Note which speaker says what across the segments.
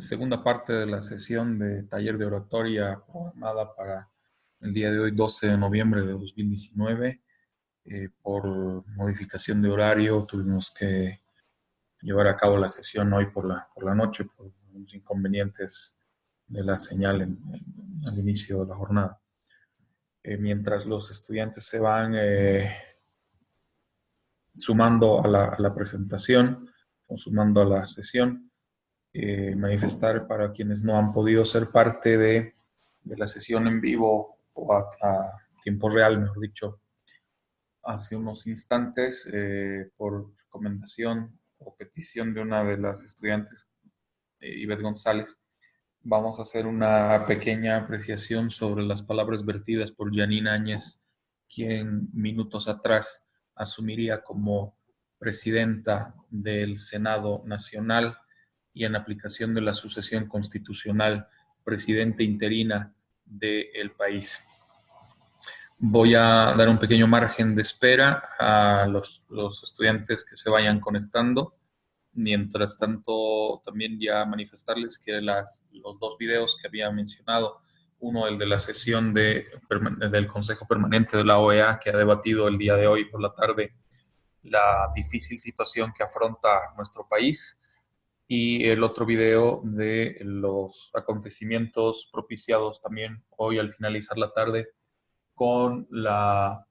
Speaker 1: segunda parte de la sesión de taller de oratoria programada para el día de hoy, 12 de noviembre de 2019. Por modificación de horario tuvimos que llevar a cabo la sesión hoy por la noche por unos inconvenientes de la señal al inicio de la jornada. Mientras los estudiantes se van sumando a la presentación o sumando a la sesión, manifestar para quienes no han podido ser parte de la sesión en vivo o a tiempo real, mejor dicho, hace unos instantes, por recomendación o petición de una de las estudiantes, Ivette González, vamos a hacer una pequeña apreciación sobre las palabras vertidas por Janine Áñez, quien minutos atrás asumiría como presidenta del Senado Nacional y en aplicación de la sucesión constitucional, presidenta interina del país. Voy a dar un pequeño margen de espera a los estudiantes que se vayan conectando. Mientras tanto, también ya manifestarles que los dos videos que había mencionado, uno el de la sesión del Consejo Permanente de la OEA, que ha debatido el día de hoy por la tarde la difícil situación que afronta nuestro país, y el otro video de los acontecimientos propiciados también hoy al finalizar la tarde con la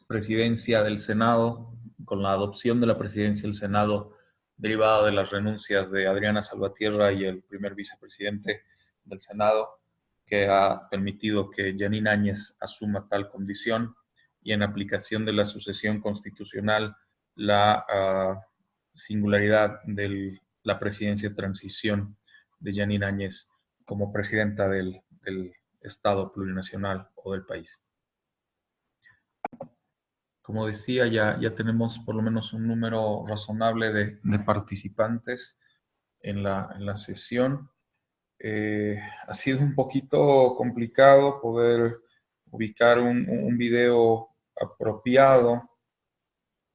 Speaker 1: presidencia del Senado, con la adopción de la presidencia del Senado derivada de las renuncias de Adriana Salvatierra y el primer vicepresidente del Senado, que ha permitido que Janine Áñez asuma tal condición, y en aplicación de la sucesión constitucional, la singularidad de la presidencia de transición de Janine Áñez como presidenta del Estado plurinacional o del país. Como decía, ya tenemos por lo menos un número razonable de participantes en la sesión. Ha sido un poquito complicado poder ubicar un video apropiado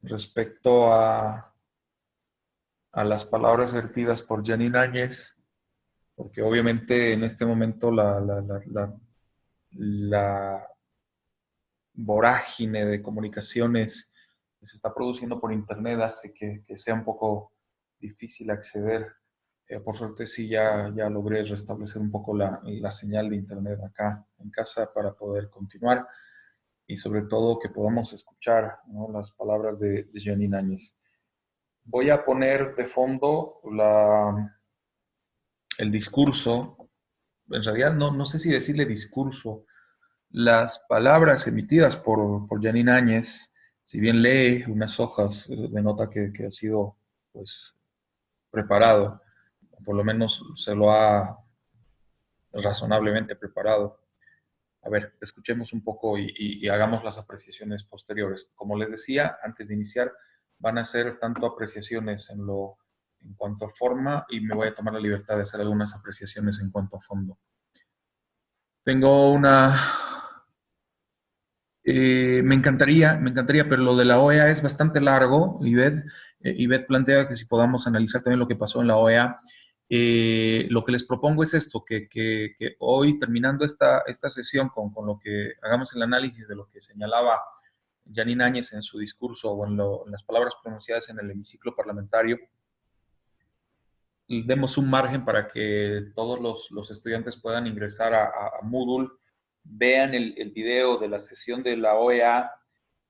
Speaker 1: respecto a las palabras vertidas por Janine Áñez, porque obviamente en este momento la vorágine de comunicaciones que se está produciendo por internet hace que sea un poco difícil acceder. Por suerte sí ya logré restablecer un poco la señal de internet acá en casa para poder continuar, y sobre todo que podamos escuchar, ¿no?, las palabras de Janine Áñez. Voy a poner de fondo el discurso. En realidad no sé si decirle discurso. Las palabras emitidas por Janine Áñez, si bien lee unas hojas, denota que ha sido, pues, preparado, o por lo menos se lo ha razonablemente preparado. A ver, escuchemos un poco y hagamos las apreciaciones posteriores. Como les decía, antes de iniciar, van a ser tanto apreciaciones en cuanto a forma, y me voy a tomar la libertad de hacer algunas apreciaciones en cuanto a fondo. Tengo me encantaría, pero lo de la OEA es bastante largo. Ivette plantea que si podamos analizar también lo que pasó en la OEA. Lo que les propongo es esto, que hoy, terminando esta sesión, con lo que hagamos el análisis de lo que señalaba Janine Áñez en su discurso o en las palabras pronunciadas en el hemiciclo parlamentario, y demos un margen para que todos los estudiantes puedan ingresar a Moodle, vean el video de la sesión de la OEA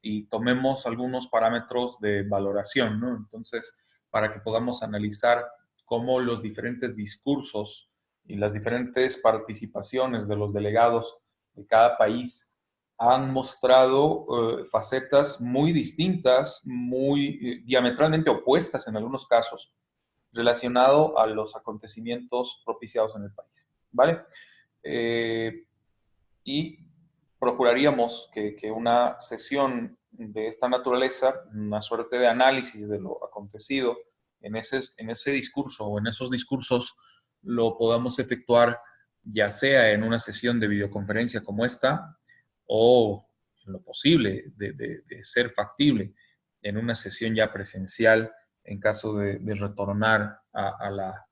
Speaker 1: y tomemos algunos parámetros de valoración, ¿no? Entonces, para que podamos analizar cómo los diferentes discursos y las diferentes participaciones de los delegados de cada país han mostrado facetas muy distintas, muy diametralmente opuestas en algunos casos, relacionado a los acontecimientos propiciados en el país, ¿vale? Y procuraríamos que una sesión de esta naturaleza, una suerte de análisis de lo acontecido en ese discurso o en esos discursos, lo podamos efectuar ya sea en una sesión de videoconferencia como esta, o en lo posible de ser factible en una sesión ya presencial en caso de retornar a la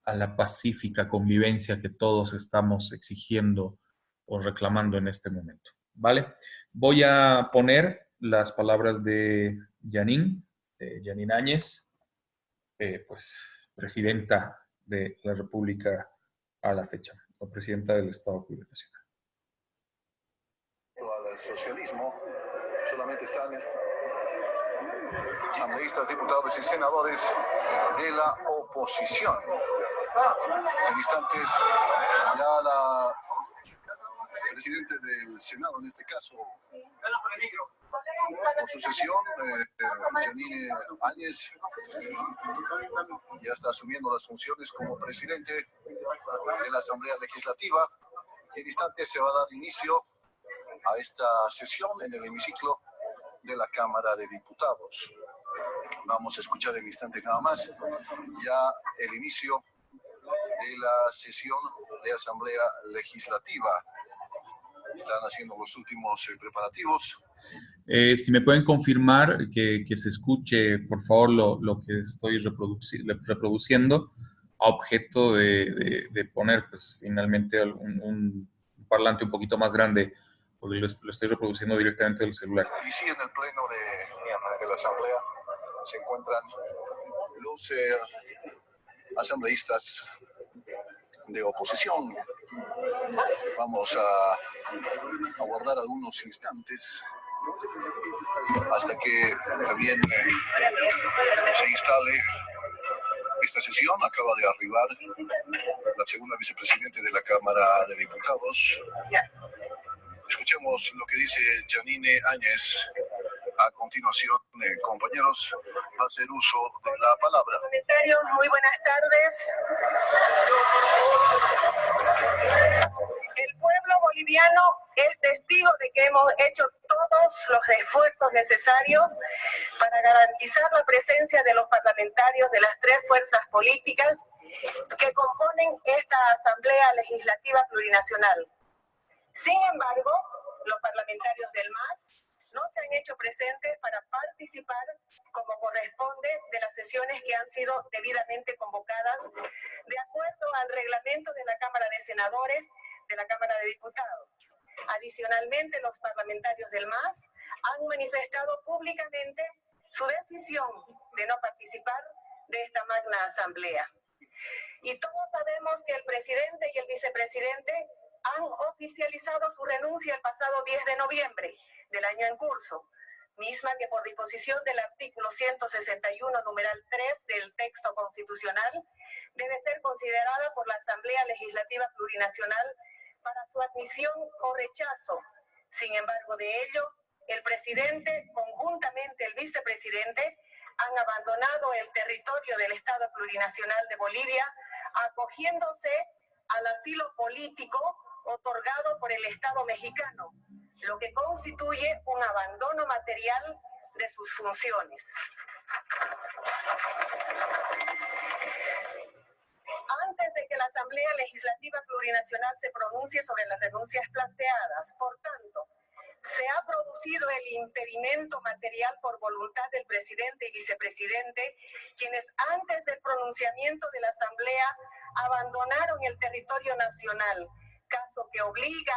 Speaker 1: a la pacífica convivencia que todos estamos exigiendo o reclamando en este momento. ¿Vale? Voy a poner las palabras de Janine Áñez, pues presidenta de la República a la fecha, o presidenta del Estado Plurinacional.
Speaker 2: Al socialismo solamente están asambleístas, diputados y senadores de la oposición. En instantes ya la presidenta del Senado, en este caso, por sucesión, Janine Áñez, ya está asumiendo las funciones como presidente de la Asamblea Legislativa, y en instantes se va a dar inicio a esta sesión en el hemiciclo de la Cámara de Diputados. Vamos a escuchar en instantes nada más ya el inicio de la sesión de Asamblea Legislativa. Están haciendo los últimos preparativos.
Speaker 1: Si me pueden confirmar que se escuche, por favor, lo que estoy reproduciendo, a objeto de poner, pues, finalmente un parlante un poquito más grande, porque lo estoy reproduciendo directamente del celular.
Speaker 2: Y sí, en el pleno de la Asamblea se encuentran los asambleístas de oposición. Vamos a guardar algunos instantes hasta que también se instale esta sesión. Acaba de arribar la segunda vicepresidenta de la Cámara de Diputados. Escuchemos lo que dice Janine Áñez. A continuación, compañeros, va a hacer uso de la palabra.
Speaker 3: Comentarios, muy buenas tardes. El pueblo boliviano es testigo de que hemos hecho todos los esfuerzos necesarios para garantizar la presencia de los parlamentarios de las tres fuerzas políticas que componen esta Asamblea Legislativa Plurinacional. Sin embargo, los parlamentarios del MAS no se han hecho presentes para participar como corresponde de las sesiones que han sido debidamente convocadas de acuerdo al reglamento de la Cámara de Senadores, de la Cámara de Diputados. Adicionalmente, los parlamentarios del MAS han manifestado públicamente su decisión de no participar de esta magna asamblea. Y todos sabemos que el presidente y el vicepresidente han oficializado su renuncia el pasado 10 de noviembre del año en curso, misma que por disposición del artículo 161, numeral 3 del texto constitucional, debe ser considerada por la Asamblea Legislativa Plurinacional para su admisión o rechazo. Sin embargo de ello, el presidente, conjuntamente el vicepresidente, han abandonado el territorio del Estado Plurinacional de Bolivia, acogiéndose al asilo político otorgado por el Estado mexicano, lo que constituye un abandono material de sus funciones. Antes de que la Asamblea Legislativa Plurinacional se pronuncie sobre las renuncias planteadas, por tanto, se ha producido el impedimento material por voluntad del presidente y vicepresidente, quienes antes del pronunciamiento de la Asamblea abandonaron el territorio nacional, caso que obliga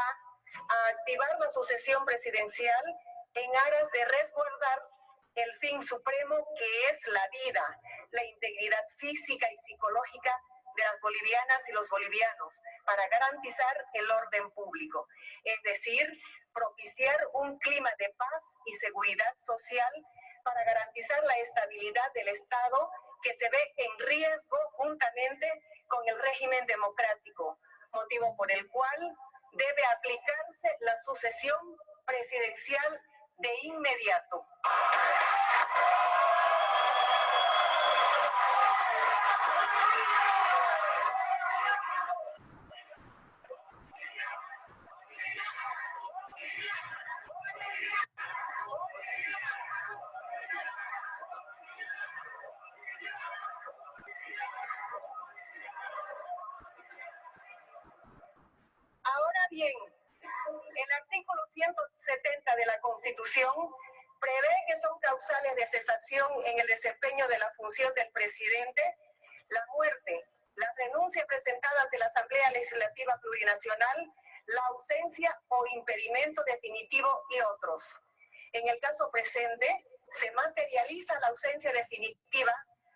Speaker 3: a activar la sucesión presidencial en aras de resguardar el fin supremo que es la vida, la integridad física y psicológica de las bolivianas y los bolivianos para garantizar el orden público, es decir, propiciar un clima de paz y seguridad social para garantizar la estabilidad del Estado que se ve en riesgo juntamente con el régimen democrático, motivo por el cual debe aplicarse la sucesión presidencial de inmediato. Ahora bien, el artículo 170 de la Constitución prevé que son causales de cesación en el desempeño de la función del presidente la muerte, la renuncia presentada ante la Asamblea Legislativa Plurinacional, la ausencia o impedimento definitivo y otros. En el caso presente, se materializa la ausencia definitiva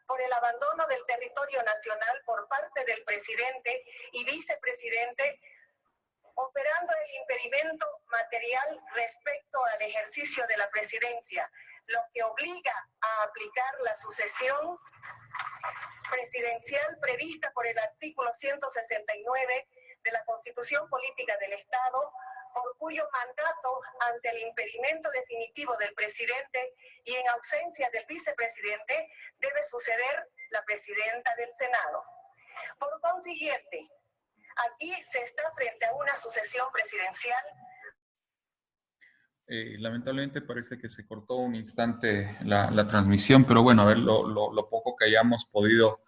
Speaker 3: por el abandono del territorio nacional por parte del presidente y vicepresidente, operando el impedimento material respecto al ejercicio de la presidencia, lo que obliga a aplicar la sucesión presidencial prevista por el artículo 169 de la Constitución Política del Estado, por cuyo mandato, ante el impedimento definitivo del presidente y en ausencia del vicepresidente, debe suceder la presidenta del Senado. Por consiguiente, aquí se está frente a una sucesión presidencial.
Speaker 1: Lamentablemente parece que se cortó un instante la transmisión, pero bueno, a ver lo poco que hayamos podido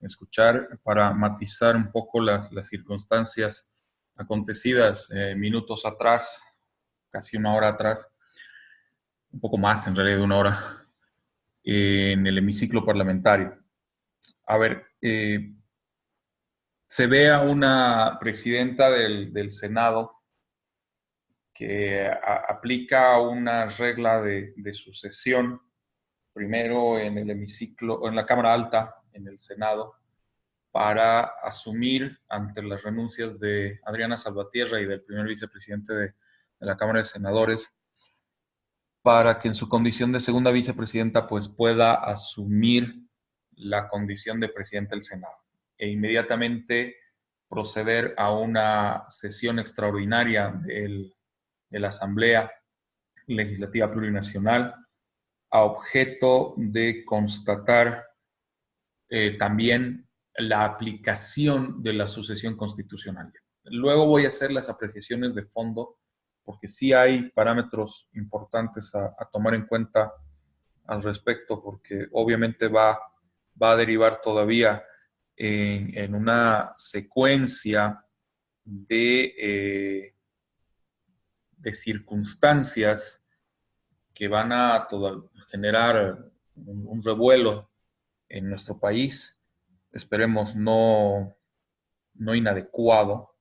Speaker 1: escuchar para matizar un poco las circunstancias acontecidas minutos atrás, casi una hora atrás, un poco más en realidad de una hora, en el hemiciclo parlamentario. A ver, se ve a una presidenta del Senado que aplica una regla de sucesión, primero en el hemiciclo, o en la Cámara Alta, en el Senado, para asumir ante las renuncias de Adriana Salvatierra y del primer vicepresidente de la Cámara de Senadores, para que en su condición de segunda vicepresidenta pues pueda asumir la condición de presidente del Senado e inmediatamente proceder a una sesión extraordinaria de la Asamblea Legislativa Plurinacional a objeto de constatar también la aplicación de la sucesión constitucional. Luego voy a hacer las apreciaciones de fondo, porque sí hay parámetros importantes a tomar en cuenta al respecto, porque obviamente va a derivar todavía en una secuencia de circunstancias que van a generar un revuelo en nuestro país, esperemos no inadecuado,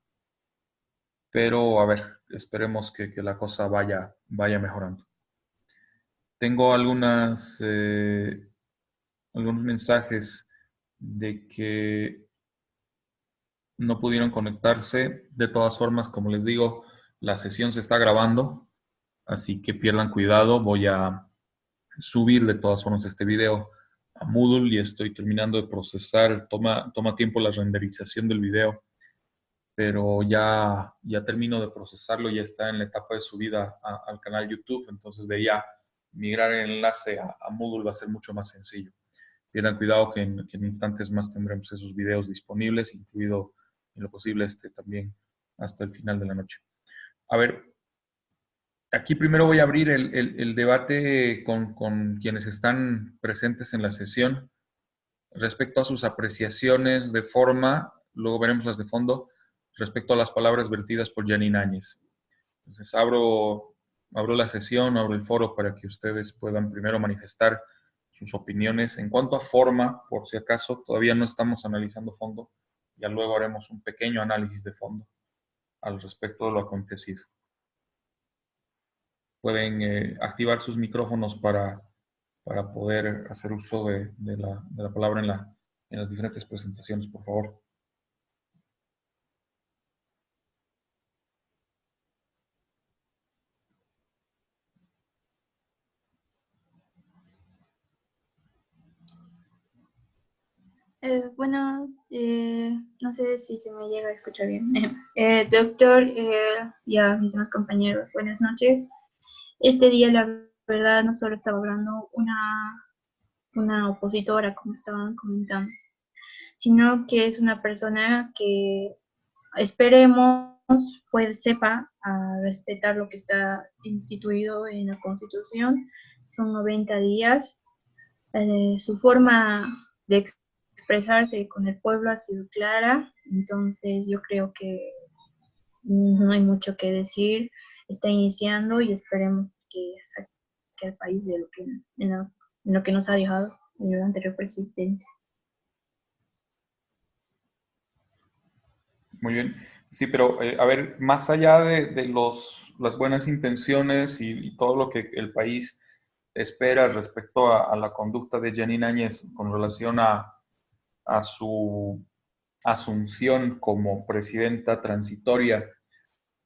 Speaker 1: pero a ver, esperemos que la cosa vaya mejorando. Tengo algunos mensajes de que no pudieron conectarse. De todas formas, como les digo, la sesión se está grabando, así que pierdan cuidado. Voy a subir de todas formas este video a Moodle y estoy terminando de procesar. Toma tiempo la renderización del video, pero ya termino de procesarlo, ya está en la etapa de subida al canal YouTube, entonces de ya migrar el enlace a Moodle va a ser mucho más sencillo. Tengan cuidado que en instantes más tendremos esos videos disponibles, incluido en lo posible también hasta el final de la noche. A ver, aquí primero voy a abrir el debate con quienes están presentes en la sesión respecto a sus apreciaciones de forma, luego veremos las de fondo, respecto a las palabras vertidas por Janine Áñez. Entonces abro la sesión, abro el foro para que ustedes puedan primero manifestar sus opiniones. En cuanto a forma, por si acaso, todavía no estamos analizando fondo, ya luego haremos un pequeño análisis de fondo al respecto de lo acontecido. Pueden activar sus micrófonos para poder hacer uso de la palabra en las diferentes presentaciones, por favor.
Speaker 4: Bueno, no sé si se me llega a escuchar bien. Doctor, y a mis demás compañeros, buenas noches. Este día, la verdad, no solo estaba hablando una opositora, como estaban comentando, sino que es una persona que esperemos sepa respetar lo que está instituido en la Constitución. Son 90 días. Su forma de expresarse con el pueblo ha sido clara, entonces yo creo que no hay mucho que decir. Está iniciando y esperemos que saque al país de en lo que nos ha dejado el anterior presidente.
Speaker 1: Muy bien. Sí, pero a ver, más allá de las buenas intenciones y todo lo que el país espera respecto a la conducta de Janine Áñez con relación a su asunción como presidenta transitoria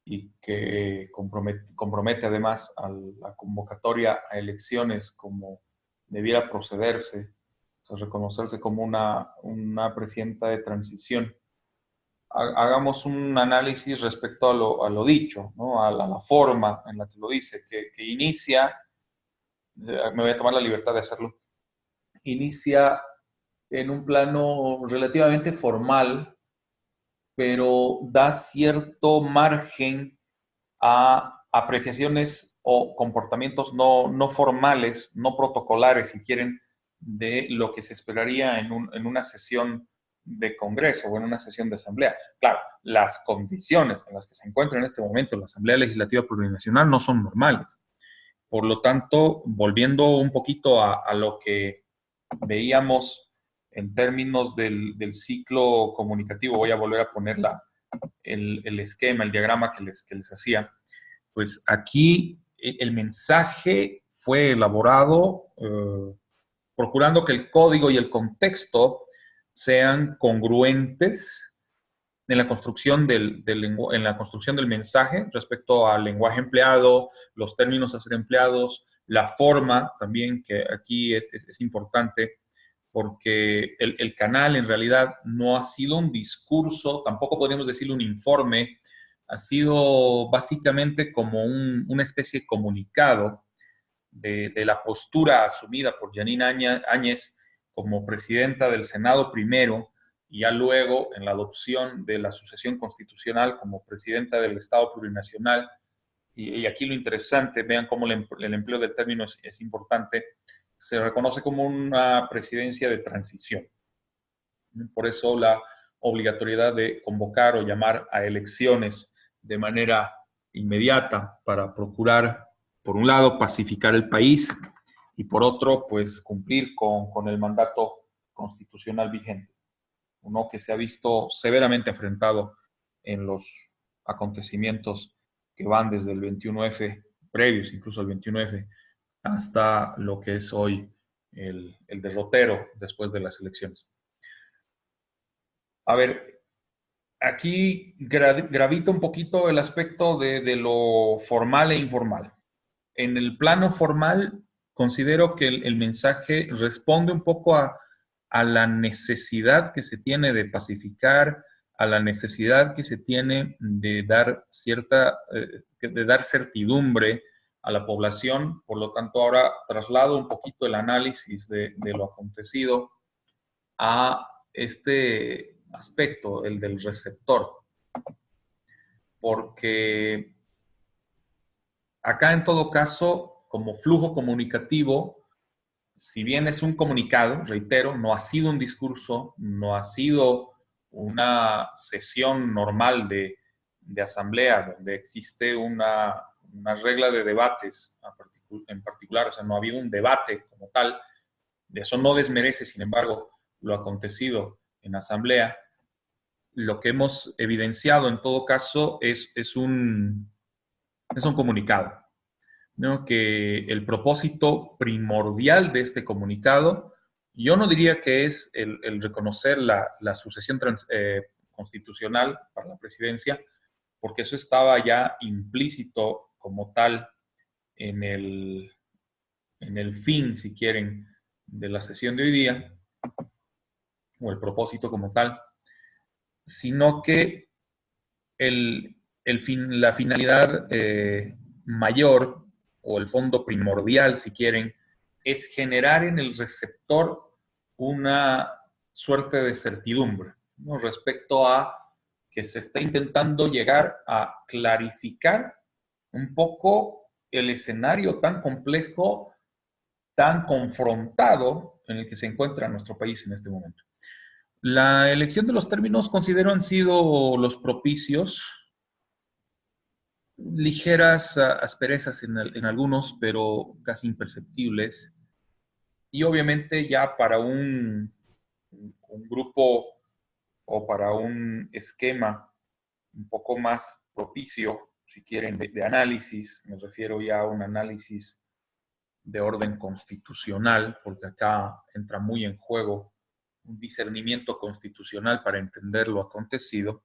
Speaker 1: y que compromete además a la convocatoria a elecciones como debiera procederse, o sea, reconocerse como una presidenta de transición. Hagamos un análisis respecto a lo dicho, ¿no? A la forma en la que lo dice, que inicia, me voy a tomar la libertad de hacerlo, inicia en un plano relativamente formal, pero da cierto margen a apreciaciones o comportamientos no formales, no protocolares, si quieren, de lo que se esperaría en una sesión de Congreso o en una sesión de Asamblea. Claro, las condiciones en las que se encuentra en este momento la Asamblea Legislativa Plurinacional no son normales. Por lo tanto, volviendo un poquito a lo que veíamos en términos del ciclo comunicativo, voy a volver a poner el esquema, el diagrama que les hacía. Pues aquí el mensaje fue elaborado procurando que el código y el contexto sean congruentes en la construcción en la construcción del mensaje respecto al lenguaje empleado, los términos a ser empleados, la forma también, que aquí es importante, porque el canal en realidad no ha sido un discurso, tampoco podríamos decirlo un informe, ha sido básicamente como una especie de comunicado de la postura asumida por Janine Áñez como presidenta del Senado primero, y ya luego en la adopción de la sucesión constitucional como presidenta del Estado plurinacional. Y aquí lo interesante, vean cómo el empleo del término es importante, se reconoce como una presidencia de transición. Por eso la obligatoriedad de convocar o llamar a elecciones de manera inmediata para procurar, por un lado, pacificar el país y por otro, pues cumplir con el mandato constitucional vigente, uno que se ha visto severamente enfrentado en los acontecimientos que van desde el 21F, previos incluso al 21F, hasta lo que es hoy el derrotero después de las elecciones. A ver, aquí gravita un poquito el aspecto de lo formal e informal. En el plano formal, considero que el mensaje responde un poco a la necesidad que se tiene de pacificar, a la necesidad que se tiene de dar de dar certidumbre a la población. Por lo tanto, ahora traslado un poquito el análisis de lo acontecido a este aspecto, el del receptor, porque acá en todo caso, como flujo comunicativo, si bien es un comunicado, reitero, no ha sido un discurso, no ha sido una sesión normal de asamblea donde existe una regla de debates en particular, o sea, no ha habido un debate como tal. De eso no desmerece, sin embargo, lo acontecido en asamblea. Lo que hemos evidenciado en todo caso es un comunicado, ¿no? Que el propósito primordial de este comunicado, yo no diría que es el reconocer la sucesión constitucional para la presidencia, porque eso estaba ya implícito como tal en el fin, si quieren, de la sesión de hoy día, o el propósito como tal, sino que la finalidad mayor o el fondo primordial, si quieren, es generar en el receptor una suerte de certidumbre, ¿no? Respecto a que se está intentando llegar a clarificar un poco el escenario tan complejo, tan confrontado en el que se encuentra nuestro país en este momento. La elección de los términos considero han sido los propicios, ligeras asperezas en algunos, pero casi imperceptibles. Y obviamente ya para un grupo o para un esquema un poco más propicio, si quieren, de análisis. Me refiero ya a un análisis de orden constitucional, porque acá entra muy en juego un discernimiento constitucional para entender lo acontecido,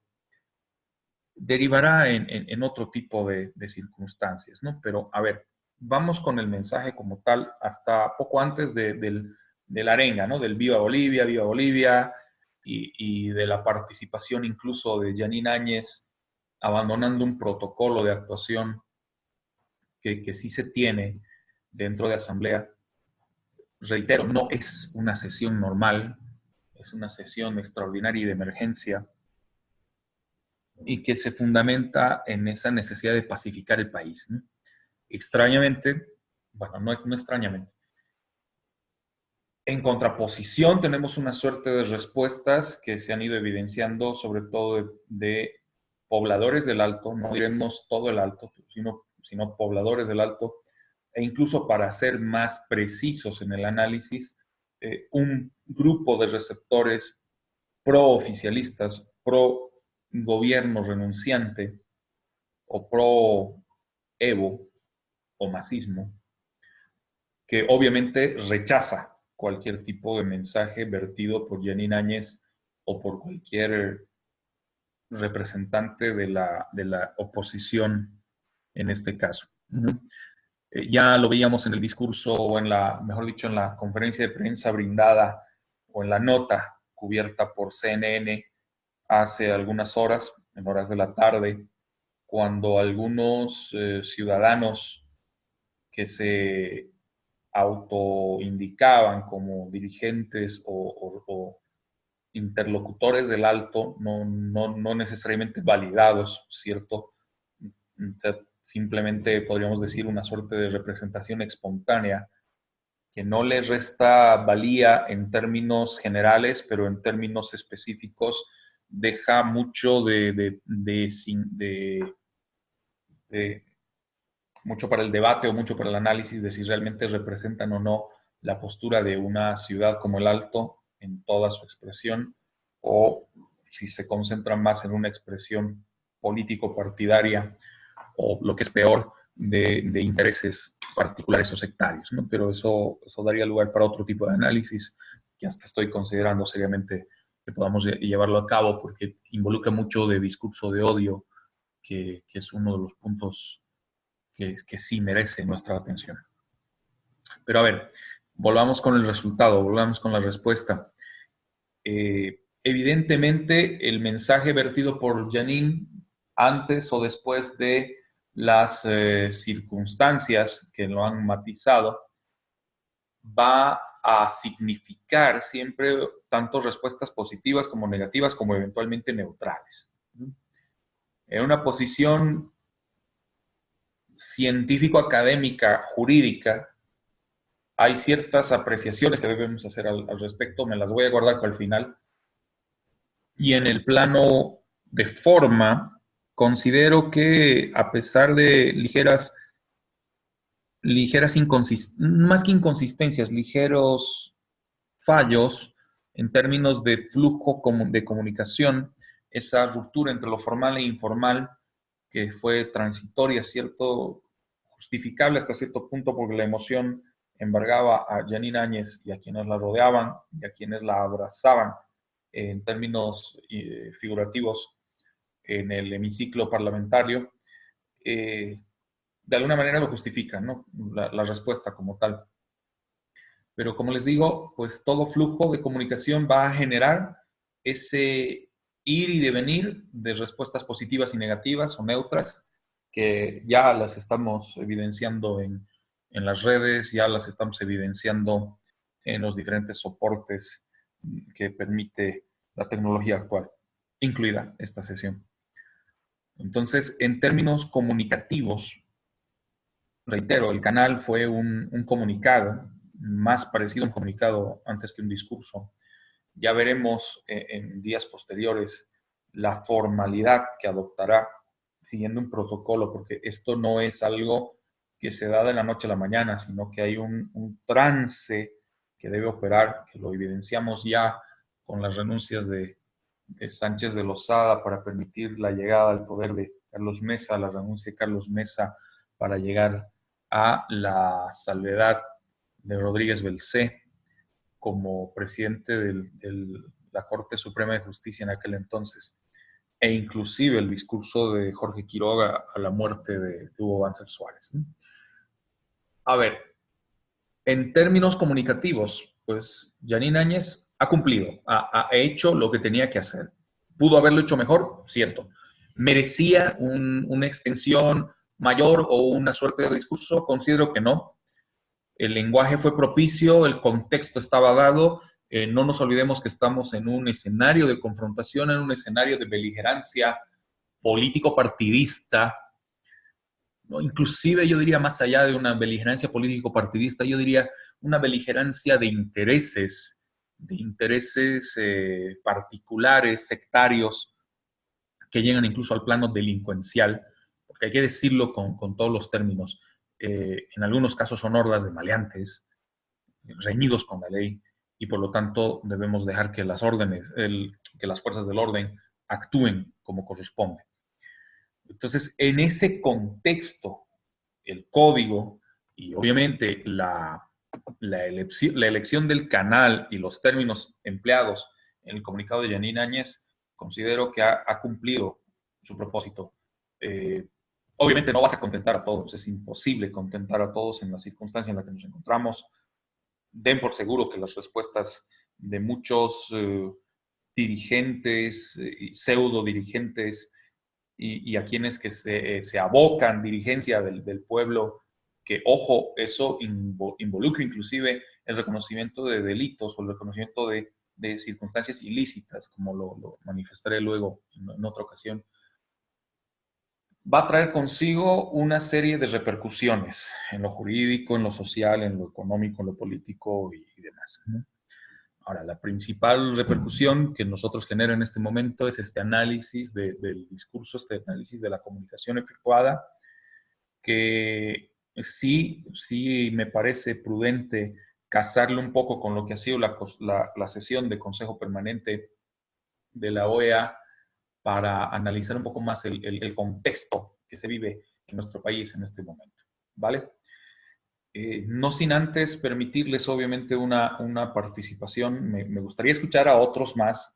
Speaker 1: derivará en otro tipo de circunstancias, ¿no? Pero, a ver, vamos con el mensaje como tal, hasta poco antes de la arenga, ¿no? Del Viva Bolivia, y de la participación incluso de Yanine Áñez, abandonando un protocolo de actuación que sí se tiene dentro de Asamblea. Reitero, no es una sesión normal, es una sesión extraordinaria y de emergencia, y que se fundamenta en esa necesidad de pacificar el país, ¿no? Extrañamente, bueno, no extrañamente, en contraposición tenemos una suerte de respuestas que se han ido evidenciando, sobre todo de pobladores del Alto, no diremos todo el Alto, sino pobladores del Alto, e incluso para ser más precisos en el análisis, un grupo de receptores pro-oficialistas, pro-gobierno renunciante o pro-Evo o masismo, que obviamente rechaza cualquier tipo de mensaje vertido por Yanine Áñez o por cualquier representante de la oposición en este caso. Ya lo veíamos en el discurso o mejor dicho, en la conferencia de prensa brindada o en la nota cubierta por CNN hace algunas horas, en horas de la tarde, cuando algunos ciudadanos que se autoindicaban como dirigentes o interlocutores del Alto, no necesariamente validados, ¿cierto? Simplemente podríamos decir una suerte de representación espontánea que no le resta valía en términos generales, pero en términos específicos deja mucho mucho para el debate o mucho para el análisis de si realmente representan o no la postura de una ciudad como el Alto en toda su expresión, o si se concentran más en una expresión político-partidaria o, lo que es peor, de intereses particulares o sectarios, ¿no? Pero eso daría lugar para otro tipo de análisis que hasta estoy considerando seriamente que podamos llevarlo a cabo, porque involucra mucho de discurso de odio, que es uno de los puntos que sí merece nuestra atención. Pero a ver, volvamos con el resultado, volvamos con la respuesta. Evidentemente, el mensaje vertido por Yanine antes o después de las circunstancias que lo han matizado, va a significar siempre tanto respuestas positivas como negativas, como eventualmente neutrales. En una posición científico-académica, jurídica, hay ciertas apreciaciones que debemos hacer al respecto, me las voy a guardar para el final. Y en el plano de forma, considero que a pesar de ligeras más que inconsistencias, ligeros fallos en términos de flujo de comunicación, esa ruptura entre lo formal e informal, que fue transitoria, cierto, justificable hasta cierto punto, porque la emoción embargaba a Yanine Áñez y a quienes la rodeaban y a quienes la abrazaban en términos figurativos en el hemiciclo parlamentario, de alguna manera lo justifican, ¿no? La respuesta como tal. Pero como les digo, pues todo flujo de comunicación va a generar ese ir y devenir de respuestas positivas y negativas o neutras, que ya las estamos evidenciando en las redes, ya las estamos evidenciando en los diferentes soportes que permite la tecnología actual, incluida esta sesión. Entonces, en términos comunicativos, reitero, el canal fue un comunicado, más parecido a un comunicado antes que un discurso. Ya veremos en días posteriores la formalidad que adoptará siguiendo un protocolo, porque esto no es algo que se da de la noche a la mañana, sino que hay un trance que debe operar, que lo evidenciamos ya con las renuncias de de Sánchez de Lozada para permitir la llegada al poder de Carlos Mesa, la renuncia de Carlos Mesa para llegar a la salvedad de Rodríguez Belcé como presidente de la Corte Suprema de Justicia en aquel entonces, e inclusive el discurso de Jorge Quiroga a la muerte de Hugo Banzer Suárez. A ver, en términos comunicativos, pues Jeanine Áñez ha cumplido, ha hecho lo que tenía que hacer. ¿Pudo haberlo hecho mejor? Cierto. ¿Merecía una extensión mayor o una suerte de discurso? Considero que no. El lenguaje fue propicio, el contexto estaba dado. No nos olvidemos que estamos en un escenario de confrontación, en un escenario de beligerancia político-partidista, ¿no? Inclusive yo diría más allá de una beligerancia político-partidista, yo diría una beligerancia de intereses particulares, sectarios, que llegan incluso al plano delincuencial, porque hay que decirlo con todos los términos. En algunos casos son hordas de maleantes, reñidos con la ley, y por lo tanto debemos dejar que las fuerzas del orden actúen como corresponde. Entonces, en ese contexto, el código y obviamente la elección del canal y los términos empleados en el comunicado de Jeanine Áñez, considero que ha cumplido su propósito. Obviamente no vas a contentar a todos, es imposible contentar a todos en la circunstancia en la que nos encontramos. Den por seguro que las respuestas de muchos dirigentes, pseudo dirigentes y a quienes que se abocan dirigencia del pueblo, que, ojo, eso involucra inclusive el reconocimiento de delitos o el reconocimiento de circunstancias ilícitas, como lo manifestaré luego en otra ocasión, va a traer consigo una serie de repercusiones en lo jurídico, en lo social, en lo económico, en lo político y demás, ¿no? Ahora, la principal repercusión que nosotros genera en este momento es este análisis del discurso, este análisis de la comunicación efectuada, que sí me parece prudente casarlo un poco con lo que ha sido la sesión de Consejo Permanente de la OEA para analizar un poco más el contexto que se vive en nuestro país en este momento, ¿vale? No sin antes permitirles, obviamente, una participación. Me gustaría escuchar a otros más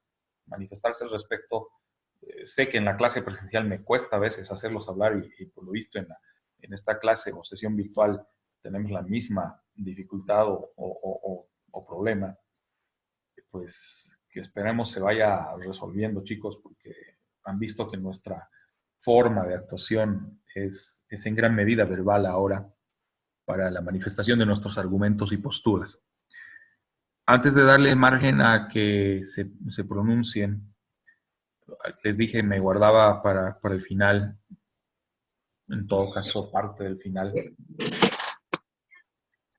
Speaker 1: manifestarse al respecto. Sé que en la clase presencial me cuesta a veces hacerlos hablar y por lo visto en esta clase o sesión virtual tenemos la misma dificultad o problema. Pues que esperemos se vaya resolviendo, chicos, porque han visto que nuestra forma de actuación es en gran medida verbal ahora para la manifestación de nuestros argumentos y posturas. Antes de darle margen a que se pronuncien, les dije, me guardaba para el final, en todo caso parte del final,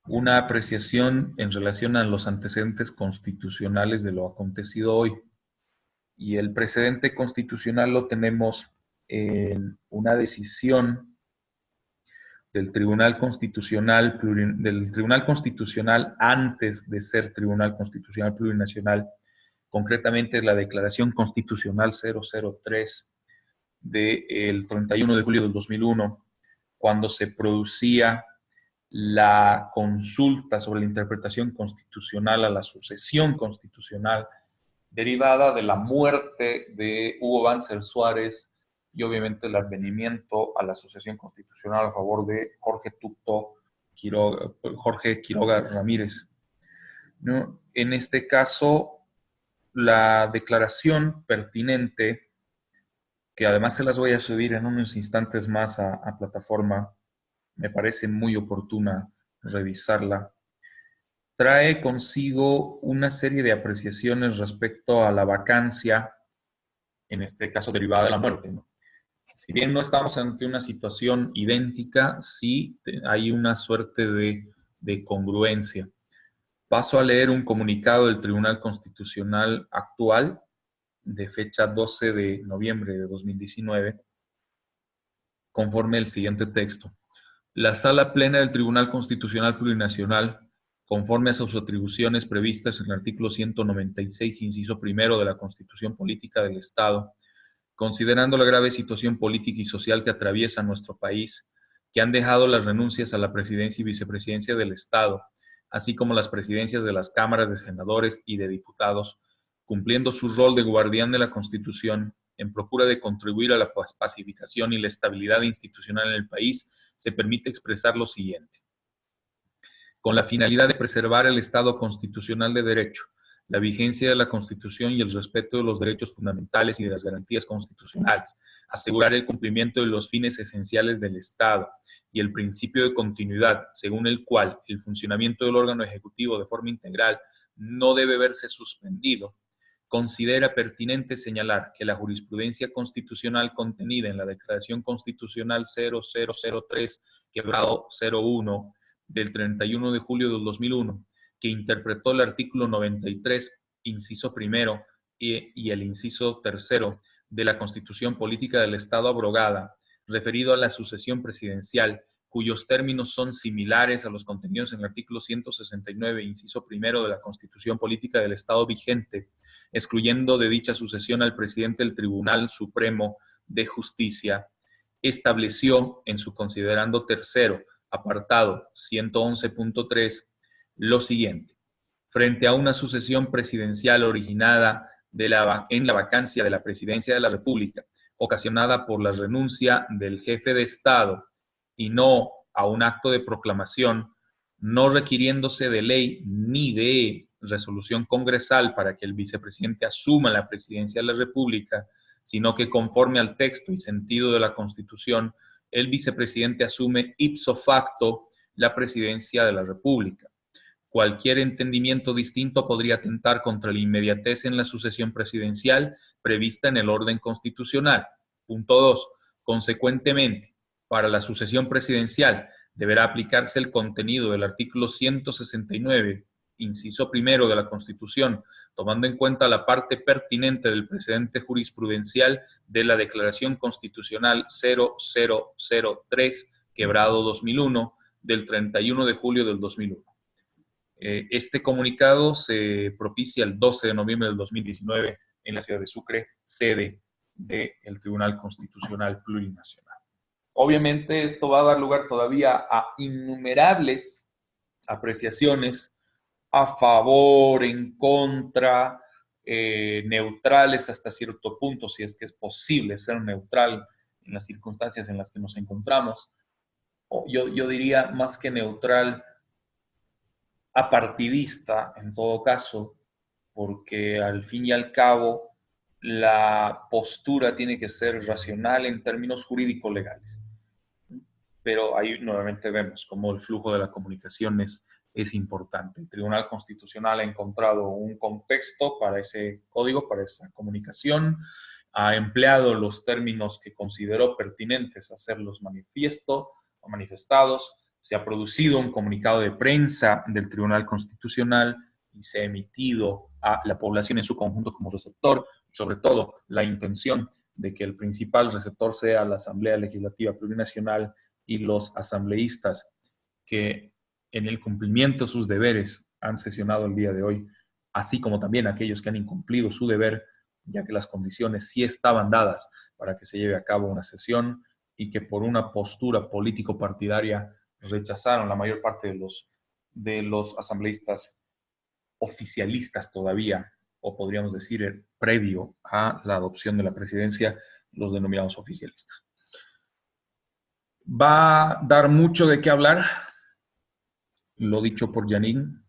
Speaker 1: una apreciación en relación a los antecedentes constitucionales de lo acontecido hoy. Y el precedente constitucional lo tenemos en una decisión del Tribunal Constitucional antes de ser Tribunal Constitucional Plurinacional, concretamente la Declaración Constitucional 003 del 31 de julio del 2001, cuando se producía la consulta sobre la interpretación constitucional a la sucesión constitucional derivada de la muerte de Hugo Banzer Suárez y obviamente el advenimiento a la sucesión constitucional a favor de Jorge Quiroga Ramírez, ¿no? En este caso, la declaración pertinente, que además se las voy a subir en unos instantes más a plataforma, me parece muy oportuna revisarla, trae consigo una serie de apreciaciones respecto a la vacancia, en este caso derivada de la muerte, ¿no? Si bien no estamos ante una situación idéntica, sí hay una suerte de congruencia. Paso a leer un comunicado del Tribunal Constitucional actual, de fecha 12 de noviembre de 2019, conforme el siguiente texto. La Sala Plena del Tribunal Constitucional Plurinacional conforme a sus atribuciones previstas en el artículo 196, inciso primero de la Constitución Política del Estado, considerando la grave situación política y social que atraviesa nuestro país, que han dejado las renuncias a la presidencia y vicepresidencia del Estado, así como las presidencias de las cámaras de senadores y de diputados, cumpliendo su rol de guardián de la Constitución en procura de contribuir a la pacificación y la estabilidad institucional en el país, se permite expresar lo siguiente. Con la finalidad de preservar el Estado constitucional de derecho, la vigencia de la Constitución y el respeto de los derechos fundamentales y de las garantías constitucionales, asegurar el cumplimiento de los fines esenciales del Estado y el principio de continuidad, según el cual el funcionamiento del órgano ejecutivo de forma integral no debe verse suspendido, considera pertinente señalar que la jurisprudencia constitucional contenida en la Declaración Constitucional 0003/01 del 31 de julio del 2001, que interpretó el artículo 93, inciso primero y el inciso tercero de la Constitución Política del Estado abrogada, referido a la sucesión presidencial, cuyos términos son similares a los contenidos en el artículo 169, inciso primero de la Constitución Política del Estado vigente, excluyendo de dicha sucesión al presidente del Tribunal Supremo de Justicia, estableció en su considerando tercero, apartado 111.3, lo siguiente. Frente a una sucesión presidencial originada en la vacancia de la presidencia de la República, ocasionada por la renuncia del jefe de Estado y no a un acto de proclamación, no requiriéndose de ley ni de resolución congresal para que el vicepresidente asuma la presidencia de la República, sino que conforme al texto y sentido de la Constitución, el vicepresidente asume ipso facto la presidencia de la República. Cualquier entendimiento distinto podría atentar contra la inmediatez en la sucesión presidencial prevista en el orden constitucional. Punto 2. Consecuentemente, para la sucesión presidencial deberá aplicarse el contenido del artículo 169, inciso primero de la Constitución, tomando en cuenta la parte pertinente del precedente jurisprudencial de la Declaración Constitucional 0003/2001 del 31 de julio del 2001. Este comunicado se propicia el 12 de noviembre del 2019 en la ciudad de Sucre, sede del Tribunal Constitucional Plurinacional. Obviamente esto va a dar lugar todavía a innumerables apreciaciones a favor, en contra, neutrales hasta cierto punto, si es que es posible ser neutral en las circunstancias en las que nos encontramos. Yo diría más que neutral, apartidista en todo caso, porque al fin y al cabo la postura tiene que ser racional en términos jurídico-legales. Pero ahí nuevamente vemos cómo el flujo de la comunicación es importante. El Tribunal Constitucional ha encontrado un contexto para ese código, para esa comunicación, ha empleado los términos que consideró pertinentes hacerlos manifiesto o manifestados, se ha producido un comunicado de prensa del Tribunal Constitucional y se ha emitido a la población en su conjunto como receptor, sobre todo la intención de que el principal receptor sea la Asamblea Legislativa Plurinacional y los asambleístas que en el cumplimiento de sus deberes han sesionado el día de hoy, así como también aquellos que han incumplido su deber, ya que las condiciones sí estaban dadas para que se lleve a cabo una sesión y que por una postura político-partidaria rechazaron la mayor parte de los asambleístas oficialistas todavía, o podríamos decir previo a la adopción de la presidencia, los denominados oficialistas. Va a dar mucho de qué hablar, lo dicho por Janine,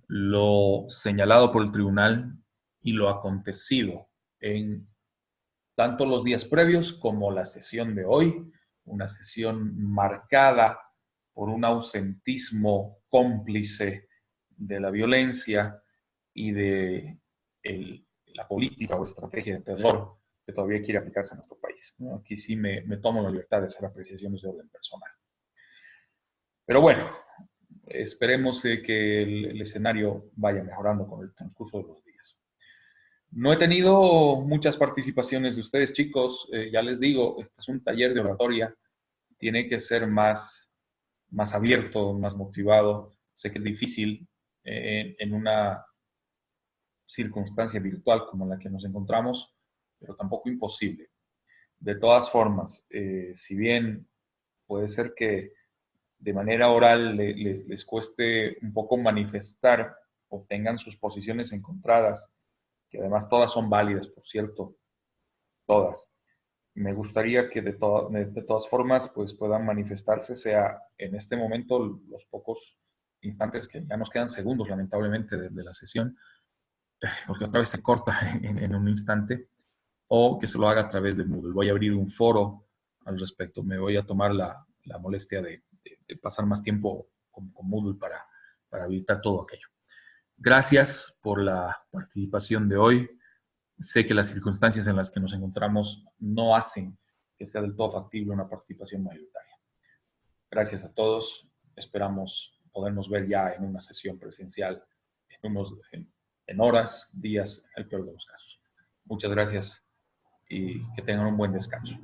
Speaker 1: lo señalado por el tribunal y lo acontecido en tanto los días previos como la sesión de hoy, una sesión marcada por un ausentismo cómplice de la violencia y de la política o estrategia de terror que todavía quiere aplicarse en nuestro país. Aquí sí me tomo la libertad de hacer apreciaciones de orden personal. Pero bueno, esperemos que el escenario vaya mejorando con el transcurso de los días. No he tenido muchas participaciones de ustedes, chicos. Ya les digo, este es un taller de oratoria. Tiene que ser más abierto, más motivado. Sé que es difícil en una circunstancia virtual como la que nos encontramos, pero tampoco imposible. De todas formas, si bien puede ser que de manera oral les cueste un poco manifestar o tengan sus posiciones encontradas, que además todas son válidas, por cierto, todas. Me gustaría que de todas formas pues puedan manifestarse, sea en este momento los pocos instantes que ya nos quedan segundos, lamentablemente, de la sesión, porque otra vez se corta en un instante, o que se lo haga a través de Moodle. Voy a abrir un foro al respecto. Me voy a tomar la molestia de pasar más tiempo con Moodle para habilitar todo aquello. Gracias por la participación de hoy. Sé que las circunstancias en las que nos encontramos no hacen que sea del todo factible una participación mayoritaria. Gracias a todos. Esperamos podernos ver ya en una sesión presencial en horas, días, en el peor de los casos. Muchas gracias y que tengan un buen descanso.